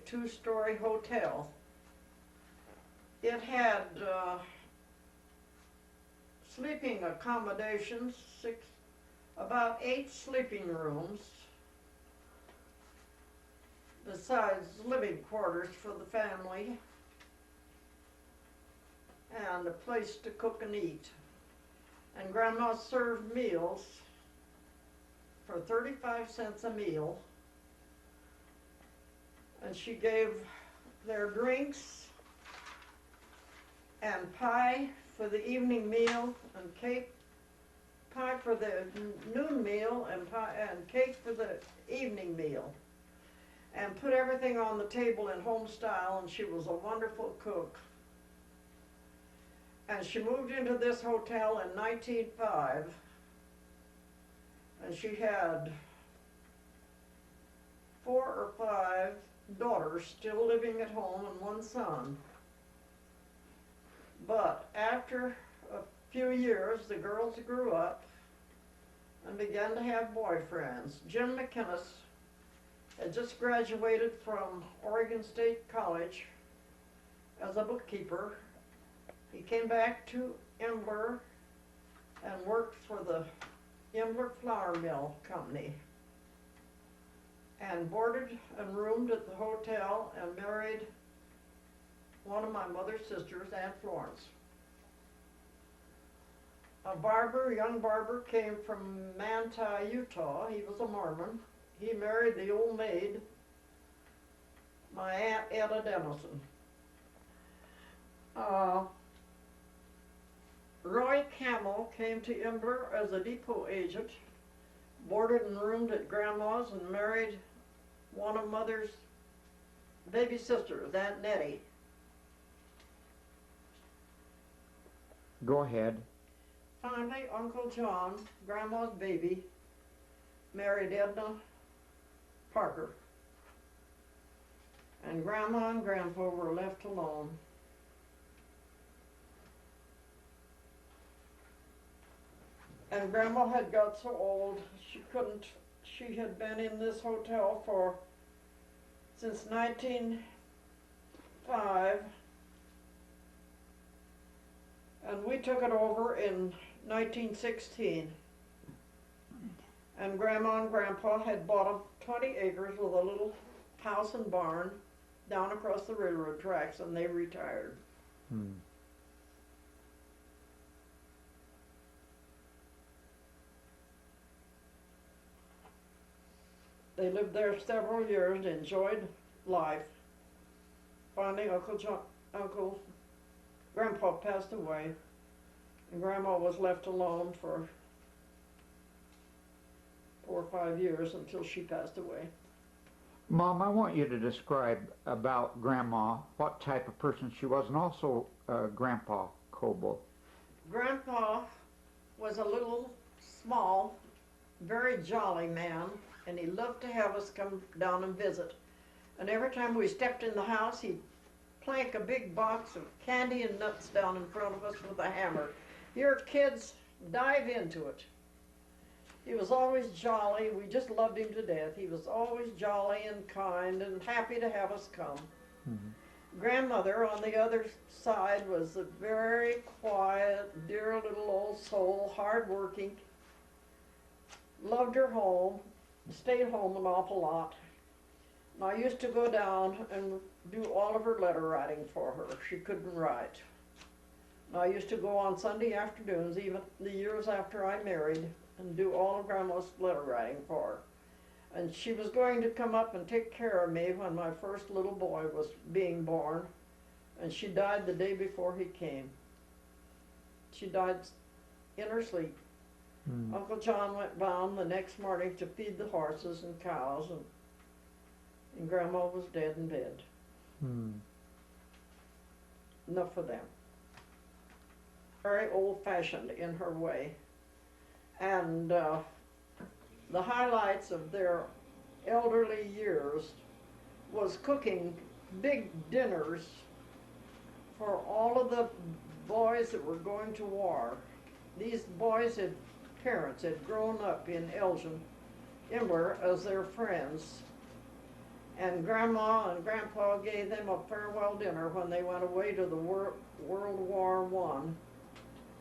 two-story hotel. It had sleeping accommodations, about 8 sleeping rooms, besides living quarters for the family, and a place to cook and eat. And Grandma served meals for 35 cents a meal, and she gave their drinks and pie for the evening meal, and pie for the noon meal, and cake for the evening meal, and put everything on the table in home style. And she was a wonderful cook. And she moved into this hotel in 1905, and she had 4 or 5 daughters still living at home and 1 son. But after a few years, the girls grew up and began to have boyfriends. Jim McInnes had just graduated from Oregon State College as a bookkeeper. He came back to Embler and worked for the Embler Flour Mill Company, and boarded and roomed at the hotel and married one of my mother's sisters, Aunt Florence. A barber, young barber, came from Manti, Utah. He was a Mormon. He married the old maid, my Aunt Etta Dennison. Roy Camel came to Embler as a depot agent, boarded and roomed at Grandma's, and married one of Mother's baby sisters, Aunt Nettie. Go ahead. Finally, Uncle John, Grandma's baby, married Edna Parker. And Grandma and Grandpa were left alone. And Grandma had got so old, she had been in this hotel since 1905. And we took it over in 1916. And Grandma and Grandpa had bought 20 acres with a little house and barn down across the railroad tracks, and they retired. They lived there several years, enjoyed life. Finally, Grandpa passed away, and Grandma was left alone for 4 or 5 years until she passed away. Mom, I want you to describe about Grandma, what type of person she was, and also Grandpa Coble. Grandpa was a little, small, very jolly man, and he loved to have us come down and visit. And every time we stepped in the house, he'd plank a big box of candy and nuts down in front of us with a hammer. Your kids, dive into it. He was always jolly. We just loved him to death. He was always jolly and kind and happy to have us come. Grandmother, on the other side, was a very quiet, dear little old soul, hardworking, loved her home, stayed home an awful lot. And I used to go down and do all of her letter writing for her. She couldn't write. And I used to go on Sunday afternoons, even the years after I married, and do all of Grandma's letter writing for her. And she was going to come up and take care of me when my first little boy was being born, and she died the day before he came. She died in her sleep. Uncle John went down the next morning to feed the horses and cows, and Grandma was dead in bed. Enough for them. Very old-fashioned in her way. And the highlights of their elderly years was cooking big dinners for all of the boys that were going to war. These boys' parents had grown up in Elgin, Embler, as their friends. And Grandma and Grandpa gave them a farewell dinner when they went away to the World War One.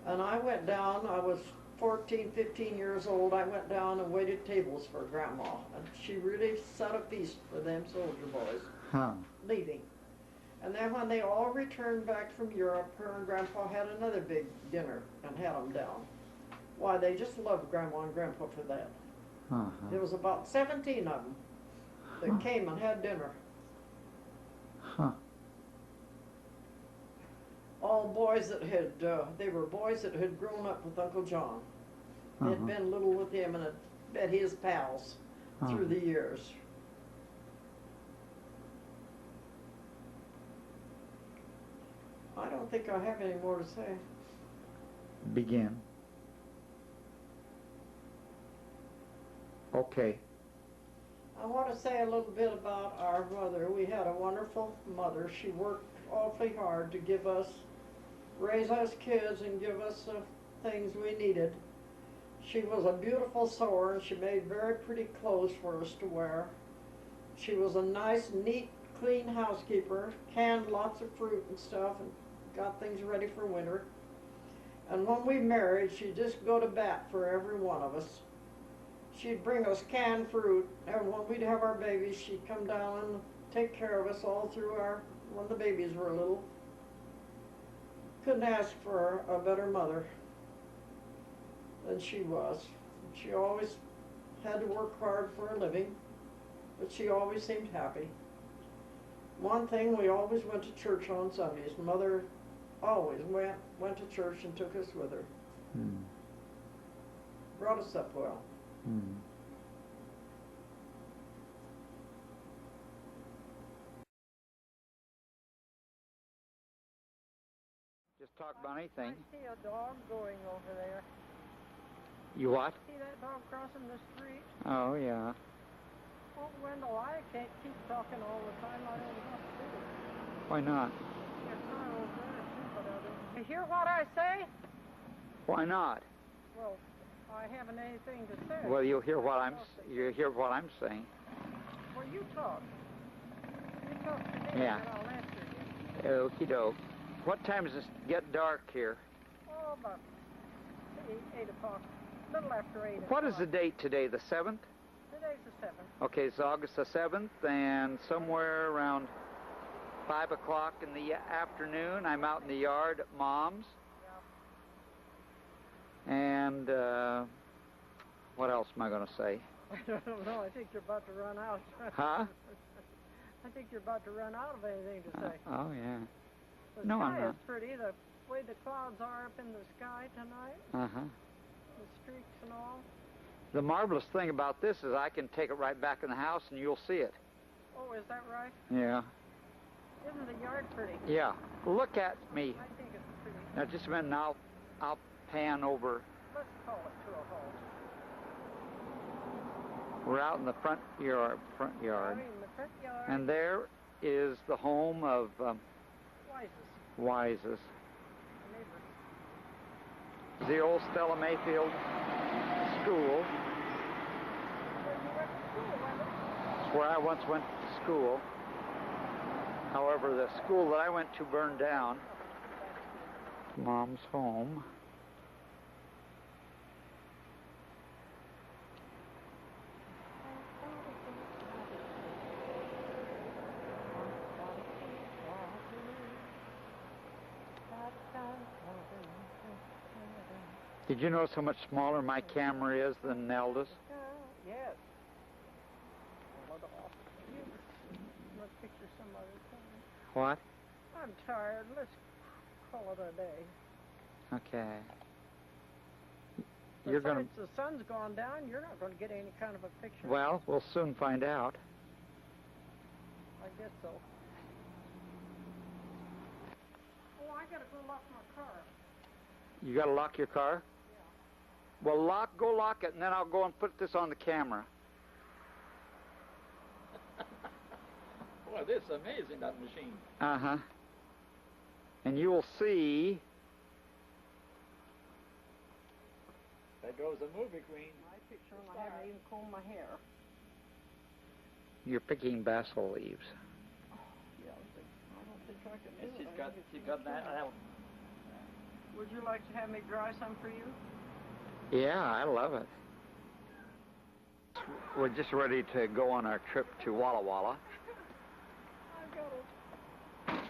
And I went down, I was 14, 15 years old, I went down and waited tables for Grandma. And she really set a feast for them soldier boys leaving. And then when they all returned back from Europe, her and Grandpa had another big dinner and had them down. Why, they just loved Grandma and Grandpa for that. There was about 17 of them that came and had dinner. All boys that had, they were boys that had grown up with Uncle John. They had been little with him and had been his pals through the years. I don't think I have any more to say. Begin. Okay. I want to say a little bit about our mother. We had a wonderful mother. She worked awfully hard to give us, raise us kids and give us the things we needed. She was a beautiful sewer and she made very pretty clothes for us to wear. She was a nice, neat, clean housekeeper, canned lots of fruit and stuff and got things ready for winter. And when we married, she'd just go to bat for every one of us. She'd bring us canned fruit, and when we'd have our babies, she'd come down and take care of us all through when the babies were little. Couldn't ask for a better mother than she was. She always had to work hard for a living, but she always seemed happy. One thing, we always went to church on Sundays. Mother always went to church and took us with her. Brought us up well. Just talk about anything. I see a dog going over there. You what? See that dog crossing the street? Oh, yeah. Oh, Wendell, I can't keep talking all the time. I don't know what to do. Why not? There's not over there, too, but I don't. You hear what I say? Why not? Well, I haven't anything to say. Well, you hear what I'm saying. Well, you talk. You talk to me, Yeah. and I'll answer you. Okie doke. What time does it get dark here? Oh, about 8 o'clock. A little after 8 o'clock. What is the date today? The 7th? Today's the 7th. Okay, it's August the 7th, and somewhere around 5 o'clock in the afternoon, I'm out in the yard at Mom's. Yeah. And what else am I going to say? I don't know. I think you're about to run out. Huh? I think you're about to run out of anything to say. Oh, yeah. The No, I'm sky not. is pretty. The way the clouds are up in the sky tonight, Uh-huh. the streaks and all. The marvelous thing about this is I can take it right back in the house and you'll see it. Oh, is that right? Yeah. Isn't the yard pretty? Yeah. Look at me. I think it's pretty. Now, just a minute, and I'll pan over. Let's call it to a halt. We're out in the front yard. I mean, the front yard. And there is the home of Wises, Wises. neighbors. The old Stella Mayfield School. Where you went to school, wasn't it? It's where I once went to school. However, the school that I went to burned down. Mom's home. Did you notice how much smaller my camera is than Nelda's? Yes. Hold off. Let's picture some other time. What? I'm tired. Let's call it a day. Okay. You're gonna. Besides, the sun's gone down. You're not going to get any kind of a picture. Well, we'll soon find out. I guess so. Oh, I gotta go lock my car. You gotta lock your car? Yeah. Well, go lock it, and then I'll go and put this on the camera. Boy, this is amazing, that machine. Uh-huh. And you will see. There goes the movie queen. My picture, and I haven't even combed my hair. You're picking basil leaves. Yeah, I don't think I can And do it. she's got that. Would you like to have me dry some for you? Yeah, I love it. We're just ready to go on our trip to Walla Walla. I got it.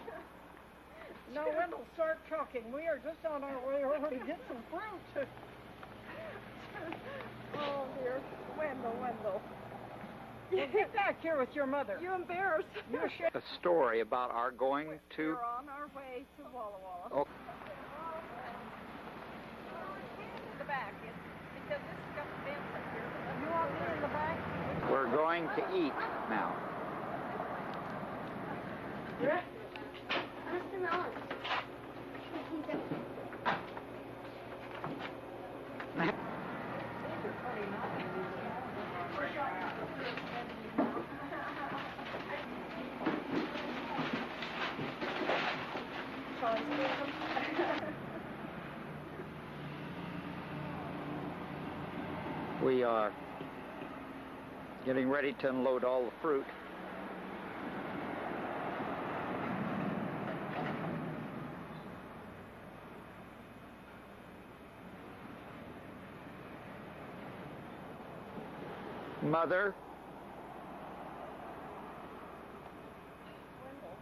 Now, Wendell, start talking. We are just on our way over to get some fruit. Oh, dear. Wendell. Well, get back here with your mother. You embarrassed. You should. A story about our going to... We're on our way to Walla Walla. Oh, In the back, because this has got the fence up here. You want me in the back? we're going to eat now. Yeah. Mr. Mellon. We are getting ready to unload all the fruit. Mother, Wendell,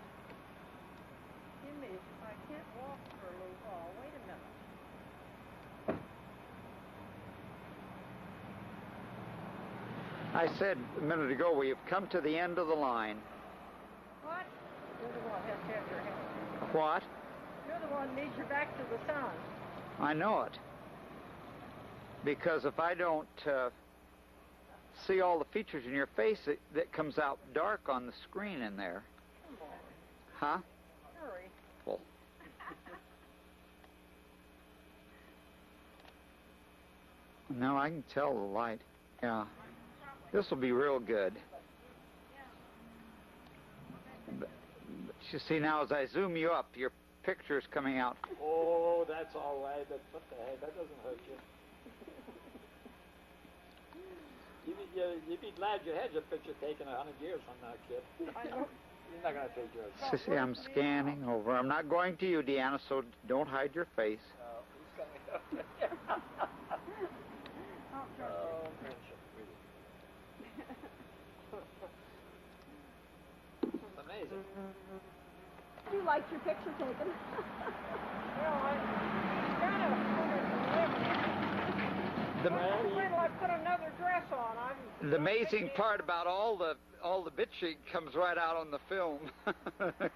give me, I can't walk for a little while. Wait a minute. I said a minute ago we have come to the end of the line. What? You're the one has to have your hand. What? You're the one needs your back to the sun. I know it. Because if I don't see all the features in your face, that comes out dark on the screen in there. Come on, Huh? hurry. Well, no, I can tell the light. Yeah. This will be real good. But you see now, as I zoom you up, your picture's coming out. Oh, that's all right. That's what the heck. That doesn't hurt you. You'd be glad you had your picture taken 100 years from now, kid. I know. You're not going to take yours. See, I'm scanning over. I'm not going to you, Deanna, so don't hide your face. He's coming up. Oh, friendship, really. It's amazing. You liked your picture taken. Well, I kind of The, wait till I put another dress on. the amazing part about all the bitching comes right out on the film. That's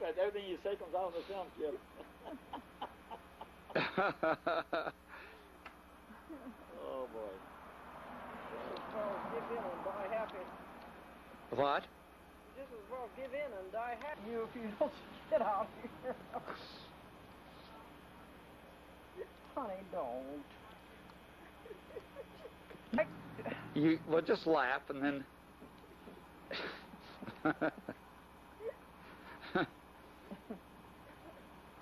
right. Everything you say comes out on the film, kid. Oh, boy. well give in and die happy. What? Just as well give in and die happy. You if you don't get out here. Honey, don't. You well, just laugh and then.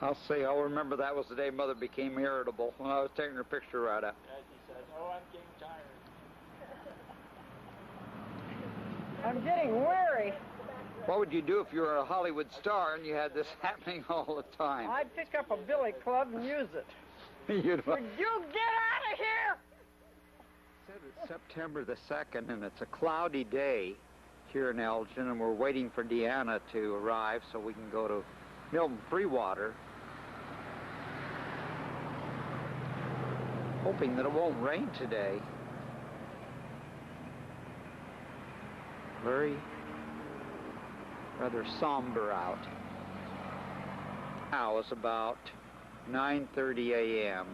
I'll remember that was the day Mother became irritable when I was taking her picture right up. As he says, oh, I'm getting tired. I'm getting weary. What would you do if you were a Hollywood star and you had this happening all the time? I'd pick up a billy club and use it. You'd Would you get out of here? It's September the 2nd, and it's a cloudy day here in Elgin, and we're waiting for Deanna to arrive so we can go to Milton Freewater, hoping that it won't rain today. Very rather somber out. Now it's about 9:30 a.m.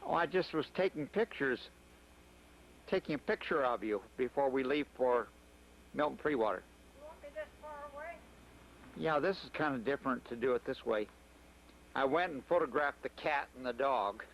Oh, I just was taking a picture of you before we leave for Milton Freewater. You want me this far away? Yeah, this is kind of different to do it this way. I went and photographed the cat and the dog.